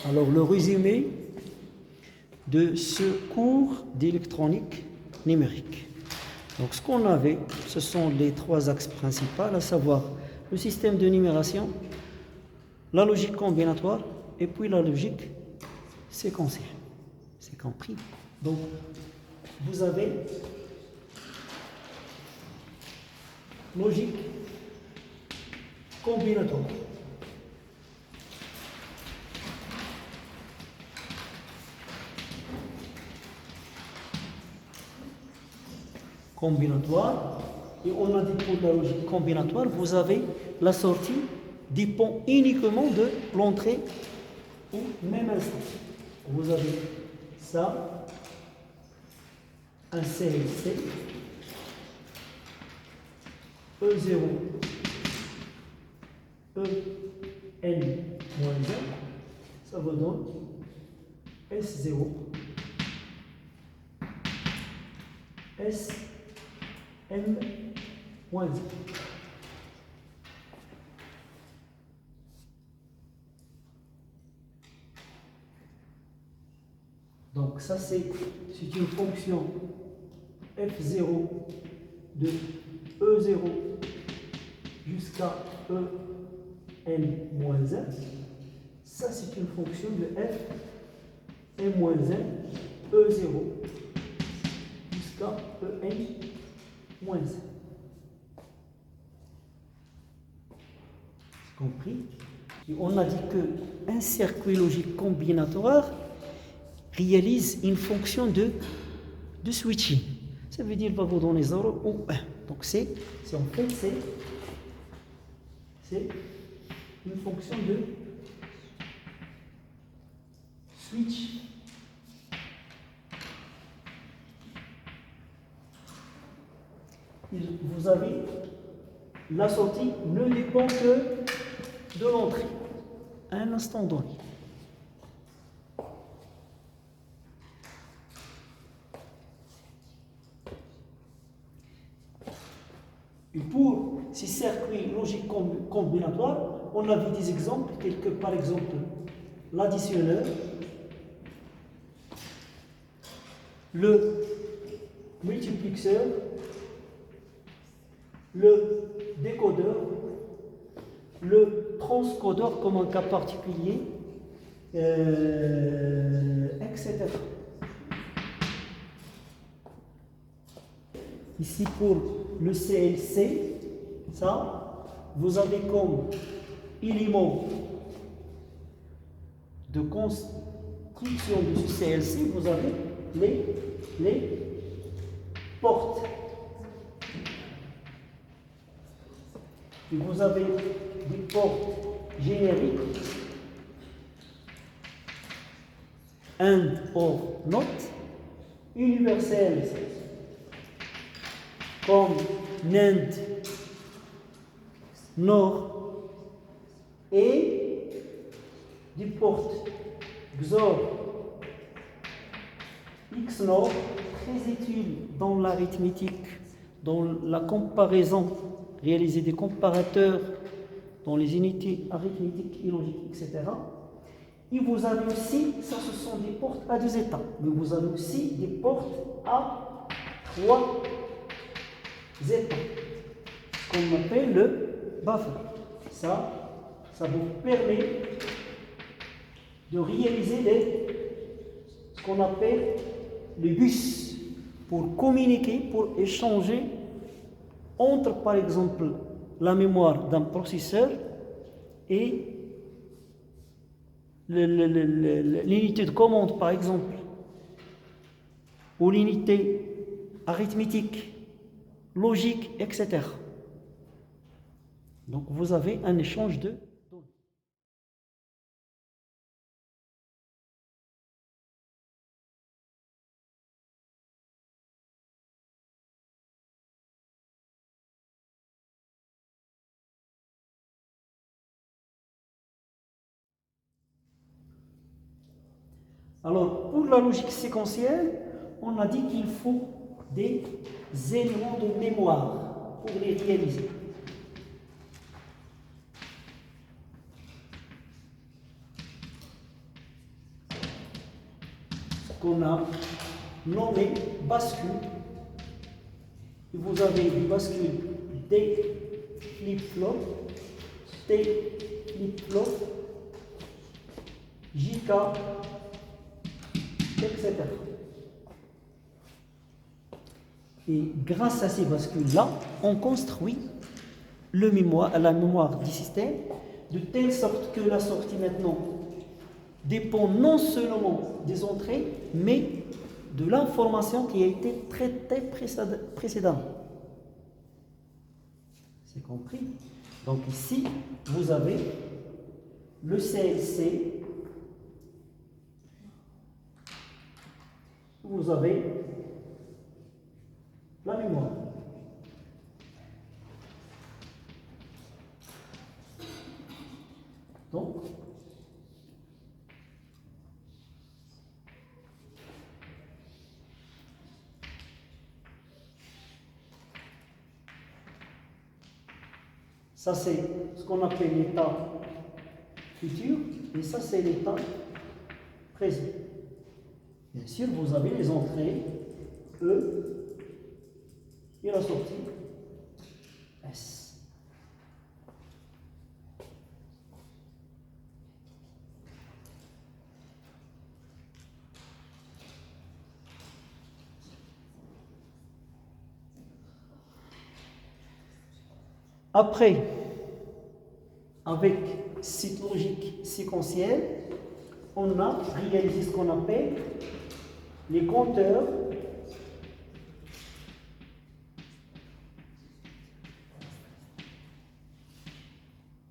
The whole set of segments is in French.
Alors, le résumé de ce cours d'électronique numérique. Donc, ce qu'on avait, ce sont les trois axes principaux, à savoir le système de numération, la logique combinatoire et puis la logique séquentielle. C'est compris? Donc, vous avez logique combinatoire. Combinatoire, et on a dit pour la logique combinatoire, vous avez la sortie dépend uniquement de l'entrée au même instant. Vous avez ça, un CLC, E0, En-1, ça vous donne S0, SM-1. Donc ça c'est une fonction F0 de E0 jusqu'à En-1. Ça c'est une fonction de F M-1 E0 jusqu'à En-1. Compris? Et on a dit qu'un circuit logique combinatoire réalise une fonction de switching. Ça veut dire qu'il va vous donner 0 ou 1. Donc c'est en fait c'est une fonction de switch. Vous avez la sortie ne dépend que de l'entrée à un instant donné. Et pour ces circuits logiques combinatoires, on a vu des exemples, par exemple l'additionneur, le multiplexeur, le décodeur, le transcodeur comme un cas particulier, etc. Ici pour le CLC, ça, vous avez comme élément de construction de ce CLC, vous avez les portes. Et vous avez des portes génériques, and or not, universelles, comme NAND, NOR, et des portes XOR, XNOR, très utiles dans l'arithmétique, dans la comparaison, réaliser des comparateurs dans les unités arithmétiques et logiques, etc. Et vous avez aussi, ça ce sont des portes à deux états, mais vous avez aussi des portes à trois états, ce qu'on appelle le buffer. Ça vous permet de réaliser ce qu'on appelle les bus pour communiquer, pour échanger entre, par exemple, la mémoire d'un processeur et l'unité de commande, par exemple, ou l'unité arithmétique, logique, etc. Donc, vous avez un échange de données. Alors, pour la logique séquentielle, on a dit qu'il faut des éléments de mémoire pour les réaliser. qu'on a nommé bascule. Et vous avez du bascule D flip-flop, T flip-flop, JK, etc. Et grâce à ces bascules-là, on construit la mémoire du système de telle sorte que la sortie maintenant dépend non seulement des entrées, mais de l'information qui a été traitée précédemment. C'est compris? Donc ici, vous avez le CLC, vous avez la mémoire. Donc, ça c'est ce qu'on appelle l'état futur et ça c'est l'état présent. Bien sûr, vous avez les entrées E et la sortie S. Après, avec cette logique séquentielle, on a réalisé ce qu'on appelle les compteurs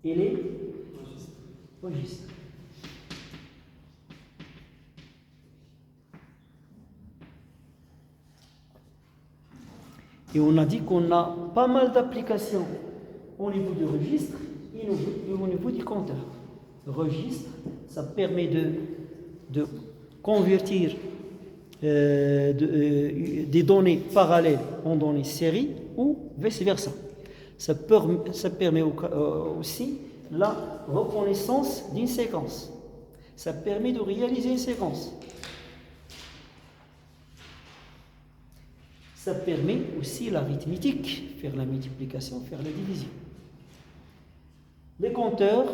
et les registres. Et on a dit qu'on a pas mal d'applications au niveau du registre et au niveau du compteur. Le registre, ça permet de convertir des données parallèles en données séries ou vice-versa. Ça permet aussi la reconnaissance d'une séquence. Ça permet de réaliser une séquence. Ça permet aussi l'arithmétique, faire la multiplication, faire la division. Les compteurs,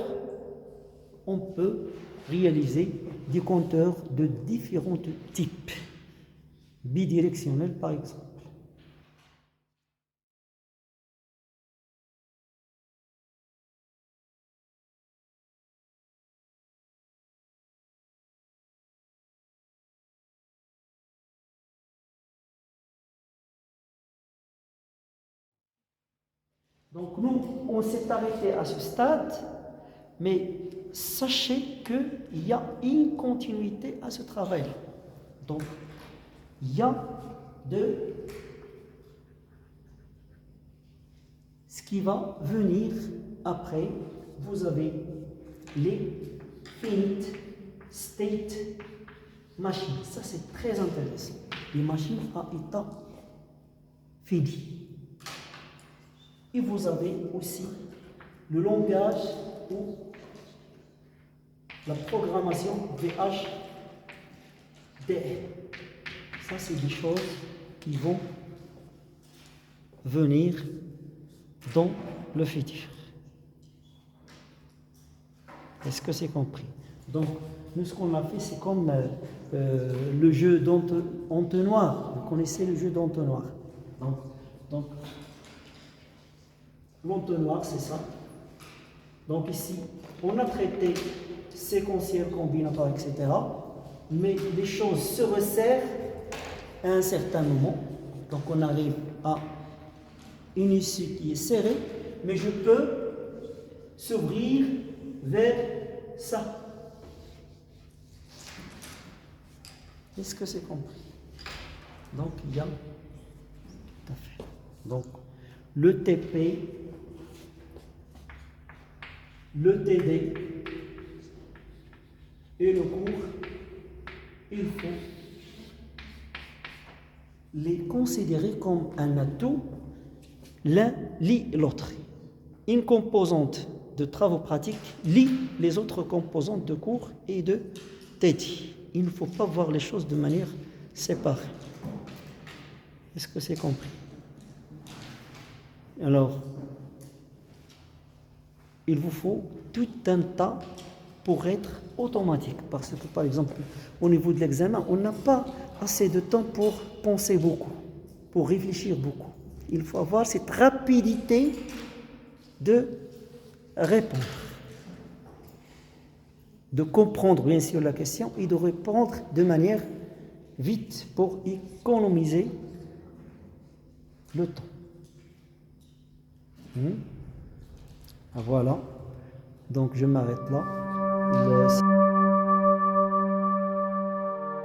on peut réaliser des compteurs de différents types, bidirectionnels par exemple. Donc nous, on s'est arrêté à ce stade, mais sachez qu'il y a une continuité à ce travail. Donc, il y a de ce qui va venir après. Vous avez les finite state machines. Ça, c'est très intéressant. Les machines à état fini. Et vous avez aussi le langage ou la programmation VHDL. Ça, c'est des choses qui vont venir dans le futur. Est-ce que c'est compris? Donc, nous, ce qu'on a fait, c'est comme le jeu d'entonnoir. Vous connaissez le jeu d'entonnoir. Donc l'entonnoir, c'est ça. Donc ici, on a traité séquentiel, combinatoire, etc. Mais les choses se resserrent à un certain moment. Donc on arrive à une issue qui est serrée, mais je peux s'ouvrir vers ça. Est-ce que c'est compris? Donc il y a tout à fait. Donc le TP, le TD et le cours, il faut les considérer comme un atout. L'un lie l'autre. Une composante de travaux pratiques lie les autres composantes de cours et de TD. Il ne faut pas voir les choses de manière séparée. Est-ce que c'est compris? Alors, il vous faut tout un tas pour être automatique. Parce que, par exemple, au niveau de l'examen, on n'a pas assez de temps pour penser beaucoup, pour réfléchir beaucoup. Il faut avoir cette rapidité de répondre, de comprendre bien sûr la question et de répondre de manière vite pour économiser le temps. Voilà, donc je m'arrête là.